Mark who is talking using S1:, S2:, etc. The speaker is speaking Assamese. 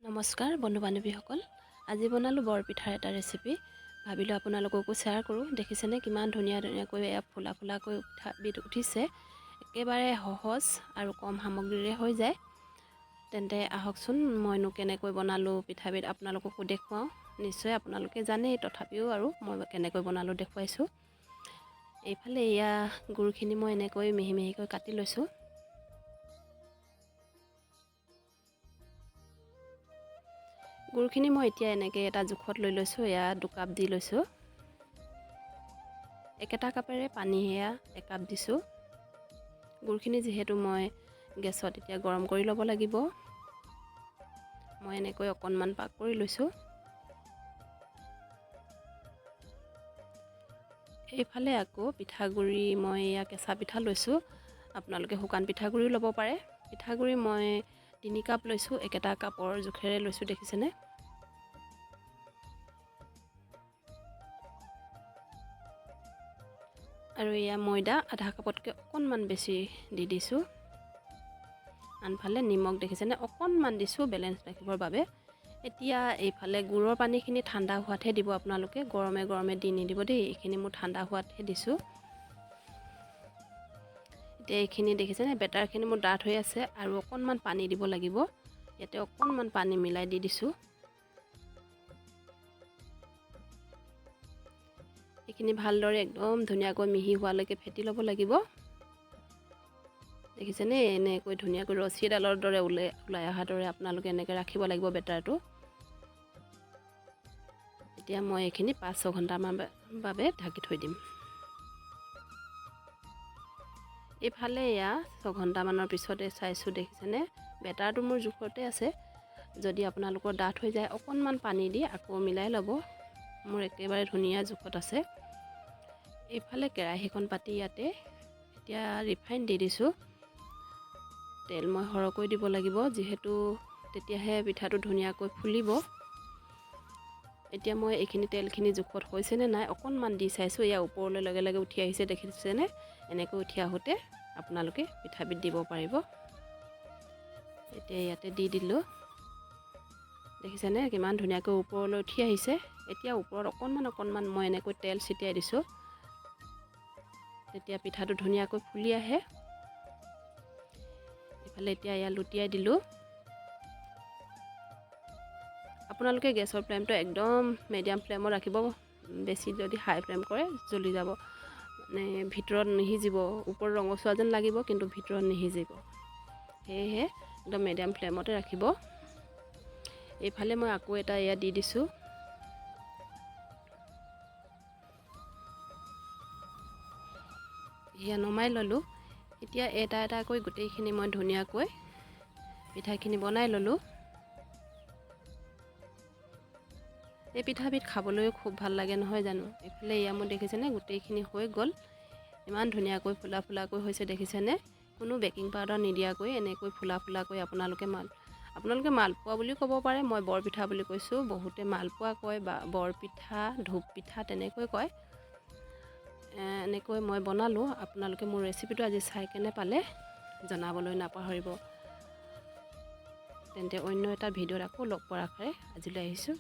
S1: নমস্কাৰ বন্ধু বান্ধৱীসকল, আজি বনালোঁ বৰপিঠাৰ এটা ৰেচিপি। ভাবিলোঁ আপোনালোককো শ্বেয়াৰ কৰোঁ। দেখিছেনে কিমান ধুনীয়াকৈ ফুলা ফুলাকৈ পিঠাবিধ উঠিছে। একেবাৰে সহজ আৰু কম সামগ্ৰীৰে হৈ যায়। তেন্তে আহকচোন মইনো কেনেকৈ বনালোঁ পিঠাবিধ আপোনালোককো দেখুৱাওঁ। নিশ্চয় আপোনালোকে জানেই, তথাপিও আৰু মই কেনেকৈ বনালোঁ দেখুৱাইছোঁ। এইফালে এয়া গুৰখিনি মই এনেকৈ মিহি মিহিকৈ কাটি লৈছোঁ। গুৰখিনি মই এতিয়া এনেকৈ এটা জোখত লৈ লৈছোঁ। এয়া 2 কাপ দি লৈছোঁ। একেটা কাপেৰে পানী এয়া 1 কাপ দিছোঁ। গুৰখিনি যিহেতু মই গেছত এতিয়া গৰম কৰি ল'ব লাগিব, মই এনেকৈ অকণমান পাক কৰি লৈছোঁ। এইফালে আকৌ পিঠাগুড়ি মই এয়া কেঁচা পিঠা লৈছোঁ। আপোনালোকে শুকান পিঠাগুড়িও ল'ব পাৰে। পিঠাগুড়ি মই 3 কাপ লৈছোঁ। একেটা কাপৰ জোখেৰে লৈছোঁ, দেখিছেনে। আৰু এয়া ময়দা আধা কাপতকৈ অকণমান বেছি দি দিছোঁ। আনফালে নিমখ দেখিছেনে অকণমান দিছোঁ বেলেঞ্চ ৰাখিবৰ বাবে। এতিয়া এইফালে গুড়ৰ পানীখিনি ঠাণ্ডা হোৱাতহে দিব আপোনালোকে, গৰমে গৰমে দি নিদিব দেই। এইখিনি মোৰ ঠাণ্ডা হোৱাতহে দিছোঁ। এতিয়া এইখিনি দেখিছেনে বেটাৰখিনি মোৰ ডাঠ হৈ আছে আৰু অকণমান পানী দিব লাগিব। ইয়াতে অকণমান পানী মিলাই দি দিছোঁ। এইখিনি ভালদৰে একদম ধুনীয়াকৈ মিহি হোৱালৈকে ফেটি ল'ব লাগিব। দেখিছেনে এনেকৈ ধুনীয়াকৈ ৰছী এডালৰ দৰে ওলাই অহাৰ দৰে আপোনালোকে এনেকৈ ৰাখিব লাগিব বেটাৰটো। এতিয়া মই এইখিনি 5-6 ঘণ্টামান বাবে ঢাকি থৈ দিম। এইফালে এয়া 6 ঘণ্টামানৰ পিছতে চাইছোঁ, দেখিছেনে বেটাৰটো মোৰ জোখতে আছে। যদি আপোনালোকৰ ডাঠ হৈ যায় অকণমান পানী দি আকৌ মিলাই ল'ব। মোৰ একেবাৰে ধুনীয়া জোখত আছে। এইফালে কেৰাহীখন পাতি ইয়াতে এতিয়া ৰিফাইন দি দিছোঁ। তেল মই সৰহকৈ দিব লাগিব, যিহেতু তেতিয়াহে পিঠাটো ধুনীয়াকৈ ফুলিব। এতিয়া মই এইখিনি তেলখিনি জোখত হৈছেনে নাই অকণমান দি চাইছোঁ। এয়া ওপৰলৈ লগে লগে উঠি আহিছে, দেখিছেনে। এনেকৈ উঠি আহোঁতে আপোনালোকে পিঠাবিধ দিব পাৰিব। এতিয়া ইয়াতে দি দিলোঁ, দেখিছেনে কিমান ধুনীয়াকৈ ওপৰলৈ উঠি আহিছে। এতিয়া ওপৰত অকণমান মই এনেকৈ তেল ছিটিয়াই দিছোঁ। তেতিয়া পিঠাটো ধুনীয়াকৈ ফুলি আহে। এইফালে এতিয়া এয়া লুটিয়াই দিলোঁ। আপোনালোকে গেছৰ ফ্লেমটো একদম মিডিয়াম ফ্লেমত ৰাখিব। বেছি যদি হাই ফ্লেম কৰে জ্বলি যাব, মানে ভিতৰত নিসিজিব। ওপৰত ৰঙচুৱা যেন লাগিব কিন্তু ভিতৰত নিসিজিব। সেয়েহে একদম মিডিয়াম ফ্লেমতে ৰাখিব। এইফালে মই আকৌ এটা এয়া দি দিছোঁ। এয়া নমাই ল'লোঁ। এতিয়া এটা এটাকৈ গোটেইখিনি মই ধুনীয়াকৈ পিঠাখিনি বনাই ল'লোঁ। এই পিঠাবিধ খাবলৈও খুব ভাল লাগে নহয় জানো। এইফালে এয়া মই দেখিছেনে গোটেইখিনি হৈ গ'ল। ইমান ধুনীয়াকৈ ফুলা ফুলাকৈ হৈছে, দেখিছেনে। কোনো বেকিং পাউডাৰ নিদিয়াকৈ এনেকৈ ফুলা ফুলাকৈ আপোনালোকে মালপোৱা বুলিও ক'ব পাৰে। মই বৰপিঠা বুলি কৈছোঁ। বহুতে মালপোৱা কয় বা বৰপিঠা, ধূপ পিঠা তেনেকৈ কয়। এনেকৈ মই বনালোঁ। আপোনালোকে মোৰ ৰেচিপিটো আজি চাই কেনে পালে জনাবলৈ নাপাহৰিব। তেন্তে অন্য এটা ভিডিঅ'ত আকৌ লগ পোৱাৰ আশাৰে আজিলৈ আহিছোঁ।